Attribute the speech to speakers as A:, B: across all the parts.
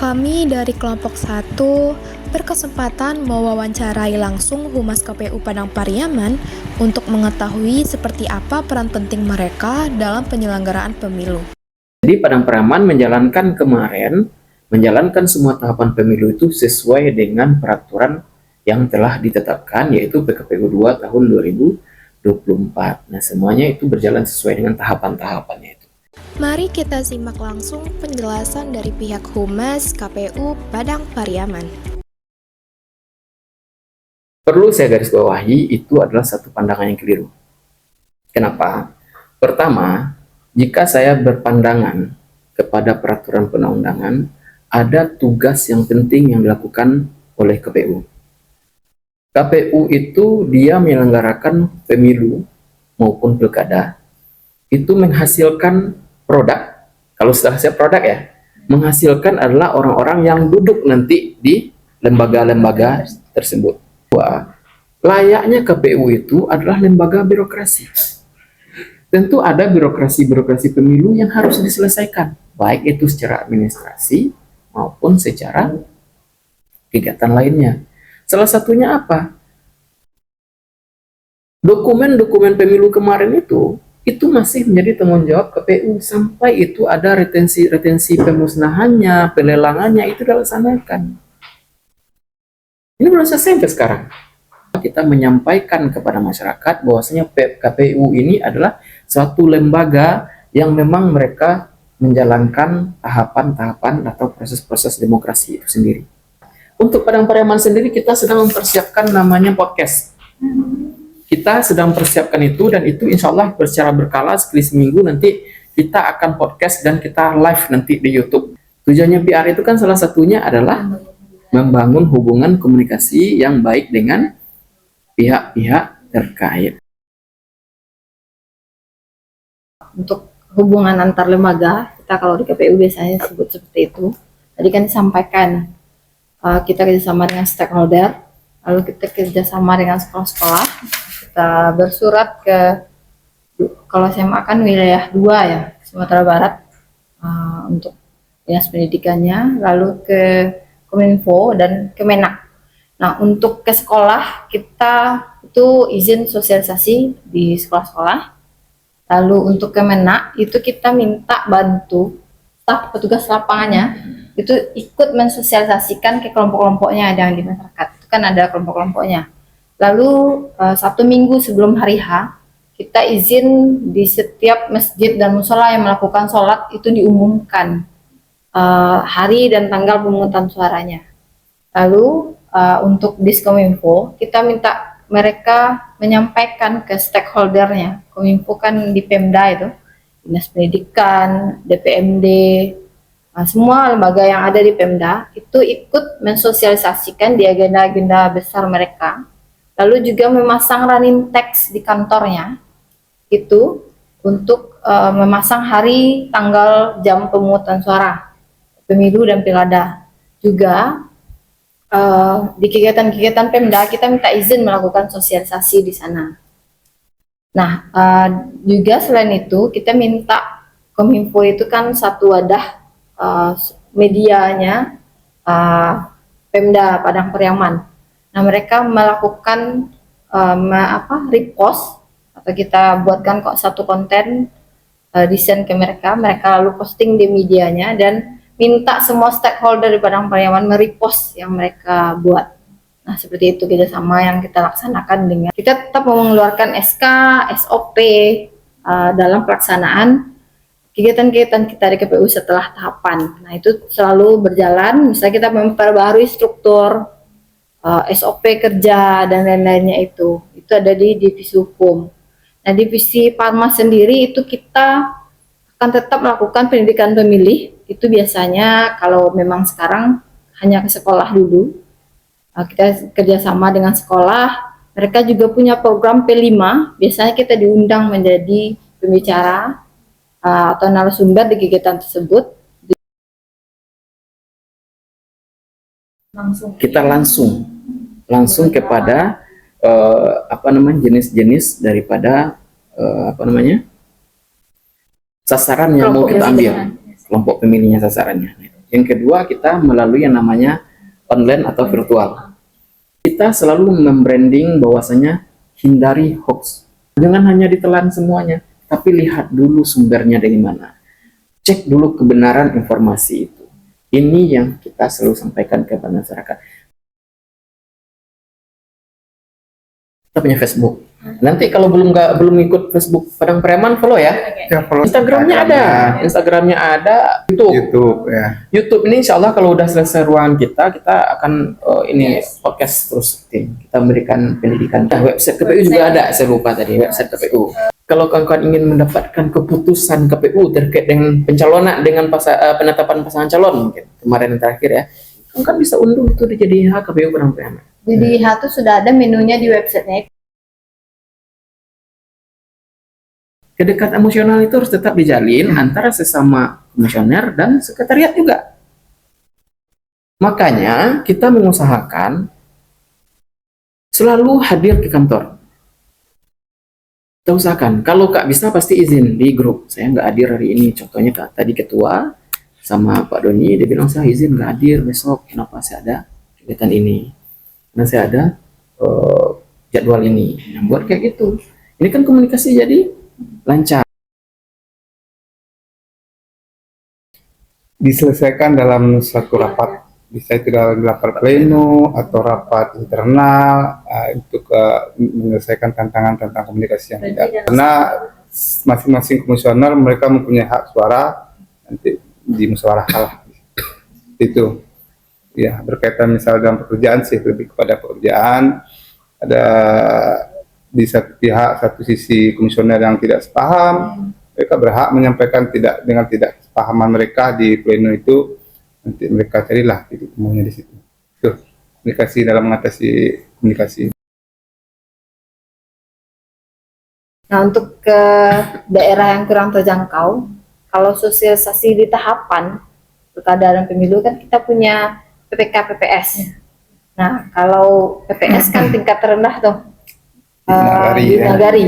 A: Kami dari kelompok 1 berkesempatan mewawancarai langsung Humas KPU Padang Pariaman untuk mengetahui seperti apa peran penting mereka dalam penyelenggaraan pemilu.
B: Jadi Padang Pariaman menjalankan semua tahapan pemilu itu sesuai dengan peraturan yang telah ditetapkan, yaitu PKPU 2 tahun 2024. Nah, semuanya itu berjalan sesuai dengan tahapan-tahapannya itu.
A: Mari kita simak langsung penjelasan dari pihak Humas KPU Padang Pariaman.
B: Perlu saya garis bawahi, itu adalah satu pandangan yang keliru. Kenapa? Pertama, jika saya berpandangan kepada peraturan perundang-undangan, ada tugas yang penting yang dilakukan oleh KPU. KPU itu dia menyelenggarakan pemilu maupun pilkada, itu menghasilkan produk. Kalau setelah saya produk ya, menghasilkan adalah orang-orang yang duduk nanti di lembaga-lembaga tersebut. Wah, layaknya KPU itu adalah lembaga birokrasi. Tentu ada birokrasi-birokrasi pemilu yang harus diselesaikan, baik itu secara administrasi maupun secara kegiatan lainnya. Salah satunya apa? Dokumen-dokumen pemilu kemarin itu masih menjadi tanggung jawab KPU sampai itu ada retensi pemusnahannya, pelelangannya itu dilaksanakan. Ini belum selesai sampai sekarang. Kita menyampaikan kepada masyarakat bahwasanya KPU ini adalah suatu lembaga yang memang mereka menjalankan tahapan-tahapan atau proses-proses demokrasi itu sendiri. Untuk Padang Pariaman sendiri kita sedang mempersiapkan namanya podcast. Kita sedang mempersiapkan itu, dan itu insya Allah secara berkala sekali seminggu nanti kita akan podcast dan kita live nanti di YouTube. Tujuannya PR itu kan salah satunya adalah membangun hubungan komunikasi yang baik dengan pihak-pihak terkait.
C: Untuk hubungan antar lembaga, kita kalau di KPU biasanya sebut seperti itu. Tadi kan disampaikan kita kerjasama dengan stakeholder, lalu kita kerjasama dengan sekolah-sekolah. Kita bersurat ke, kalau SMA kan wilayah 2 ya, Sumatera Barat, untuk dinas pendidikannya, lalu ke Kominfo dan Kemenak. Nah, untuk ke sekolah kita itu izin sosialisasi di sekolah-sekolah. Lalu untuk Kemenak itu kita minta bantu staf petugas lapangannya itu ikut mensosialisasikan ke kelompok-kelompoknya yang di masyarakat. Itu kan ada kelompok-kelompoknya. Lalu 1 minggu sebelum hari H, kita izin di setiap masjid dan musola yang melakukan sholat itu diumumkan hari dan tanggal pemungutan suaranya. Lalu untuk Diskominfo, kita minta mereka menyampaikan ke stakeholdernya. Kominfo kan di Pemda itu, Dinas Pendidikan, DPMD, semua lembaga yang ada di Pemda itu ikut mensosialisasikan di agenda-agenda besar mereka. Lalu juga memasang running text di kantornya itu untuk memasang hari, tanggal, jam pemungutan suara pemilu dan pilkada. Juga di kegiatan-kegiatan Pemda kita minta izin melakukan sosialisasi di sana. Nah, juga selain itu kita minta Kominfo itu kan satu wadah medianya Pemda Padang Pariaman. Nah, mereka melakukan repost, atau kita buatkan kok satu konten desain ke mereka lalu posting di medianya dan minta semua stakeholder di Padang Pariaman merepost yang mereka buat. Nah, seperti itu kerjasama yang kita laksanakan dengan kita tetap mengeluarkan SK, SOP dalam pelaksanaan kegiatan-kegiatan kita di KPU setelah tahapan. Nah, itu selalu berjalan. Misalnya kita memperbarui struktur SOP kerja dan lain-lainnya itu ada di divisi hukum. Nah, divisi Parma sendiri itu kita akan tetap melakukan pendidikan pemilih. Itu biasanya kalau memang sekarang hanya ke sekolah dulu. Kita kerjasama dengan sekolah. Mereka juga punya program P5. Biasanya kita diundang menjadi pembicara atau narasumber di kegiatan tersebut.
B: Kita langsung kepada jenis-jenis daripada sasaran yang mau kita ambil, kelompok pemilihnya sasarannya. Yang kedua, kita melalui yang namanya online atau virtual. Kita selalu membranding bahwasanya hindari hoax. Jangan hanya ditelan semuanya, tapi lihat dulu sumbernya dari mana. Cek dulu kebenaran informasi itu. Ini yang kita selalu sampaikan kepada masyarakat. Kita punya Facebook. Nanti kalau belum ikut Facebook Padang Preman, follow ya.
D: Ya, follow
B: Instagramnya ada,
D: YouTube ya.
B: YouTube ini insya Allah kalau udah selesai ruangan kita akan podcast terus kita memberikan pendidikan. Nah, website KPU juga ada, saya lupa tadi website KPU. Kalau kawan-kawan ingin mendapatkan keputusan KPU terkait dengan pencalonan dengan penetapan pasangan calon mungkin kemarin yang terakhir ya, kan bisa unduh itu jadi hak KPU Padang Preman.
C: Jadi itu sudah ada menunya di websitenya.
B: Kedekatan emosional itu harus tetap dijalin antara sesama komisioner dan sekretariat juga. Makanya kita mengusahakan selalu hadir ke kantor. Kita usahakan, kalau Kak bisa pasti izin di grup. Saya nggak hadir hari ini. Contohnya Kak, tadi ketua sama Pak Doni, dia bilang saya izin nggak hadir besok. Kenapa? Saya ada kegiatan ini. Karena saya ada jadwal ini. Nah, buat kayak gitu. Ini kan komunikasi jadi lancar.
D: Diselesaikan dalam satu rapat, bisa itu dalam rapat pleno atau rapat internal untuk menyelesaikan tantangan tentang komunikasi yang tidak. Karena masing-masing komisioner mereka mempunyai hak suara, nanti dimusyawarahkan itu. Ya, berkaitan misal dalam pekerjaan sih lebih kepada pekerjaan. Ada di satu pihak, satu sisi komisioner yang tidak sepaham, mereka berhak menyampaikan dengan tidak kepahaman mereka di pleno itu, nanti mereka carilah titik temunya di situ. Itu komunikasi dalam mengatasi komunikasi.
C: Nah, untuk ke daerah yang kurang terjangkau, kalau sosialisasi di tahapan pilkada dan pemilu kan kita punya PPK PPS. Nah, kalau PPS kan tingkat terendah tuh. Di Nagari.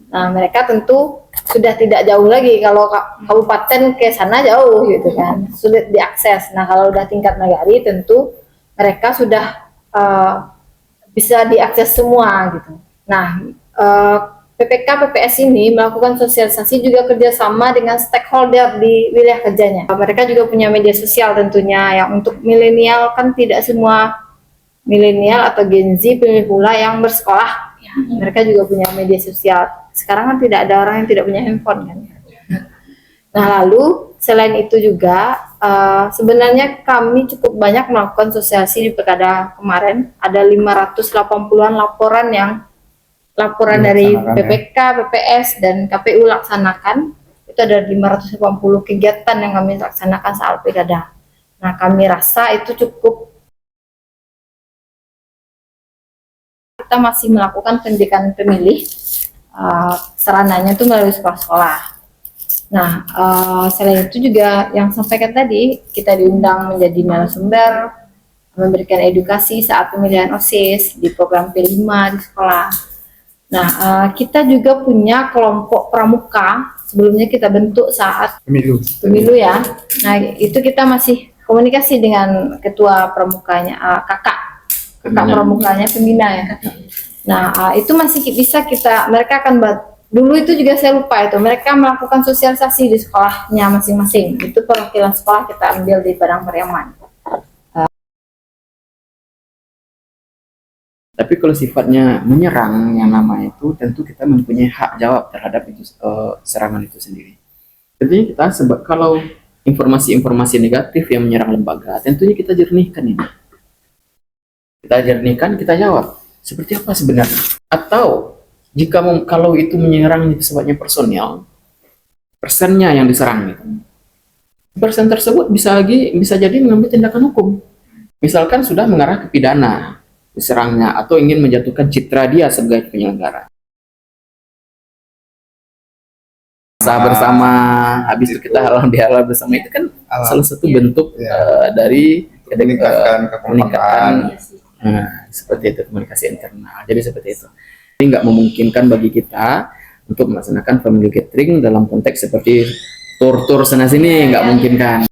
C: Nah, mereka tentu sudah tidak jauh lagi, kalau kabupaten ke sana jauh gitu kan, sulit diakses. Nah, kalau udah tingkat Nagari tentu mereka sudah bisa diakses semua gitu. Nah, PPK PPS ini melakukan sosialisasi juga kerjasama dengan stakeholder di wilayah kerjanya. Mereka juga punya media sosial tentunya, yang untuk milenial kan tidak semua milenial atau Gen Z pemilih pula yang bersekolah. Mereka juga punya media sosial. Sekarang kan tidak ada orang yang tidak punya handphone kan. Nah, lalu selain itu juga sebenarnya kami cukup banyak melakukan sosialisasi di pilkada kemarin. Ada 580-an laporan dari PPK, PPS dan KPU laksanakan. Itu ada 580 kegiatan yang kami laksanakan saat pilkada. Nah, kami rasa itu cukup. Kita masih melakukan pendidikan pemilih, sarananya itu melalui sekolah-sekolah. Nah, selain itu juga yang sampaikan tadi, kita diundang menjadi narasumber, memberikan edukasi saat pemilihan OSIS di program P5 di sekolah. Nah, kita juga punya kelompok pramuka, sebelumnya kita bentuk saat pemilu ya. Nah, itu kita masih komunikasi dengan ketua pramukanya, kakak pramukanya, pembina ya. Nah, itu masih bisa mereka akan dulu itu juga saya lupa itu, mereka melakukan sosialisasi di sekolahnya masing-masing. Itu perwakilan sekolah kita ambil di Padang Pariaman.
B: Tapi kalau sifatnya menyerang yang nama itu, tentu kita mempunyai hak jawab terhadap itu serangan itu sendiri. Tentunya kita kalau informasi-informasi negatif yang menyerang lembaga, tentunya kita jernihkan ini. Kita jernihkan, kita jawab seperti apa sebenarnya. Atau jika kalau itu menyerang itu sifatnya personal, persennya yang diserang gitu. Persen tersebut bisa jadi mengambil tindakan hukum. Misalkan sudah mengarah ke pidana diserangnya atau ingin menjatuhkan citra dia sebagai penyelenggara. Bersama, habis itu kita halal bihalal bersama, itu kan salah satu bentuk dari komunikasi. Nah, seperti itu, komunikasi internal. Jadi seperti itu. Ini nggak memungkinkan bagi kita untuk melaksanakan family gathering dalam konteks seperti tur-tur sana sini, nggak memungkinkan.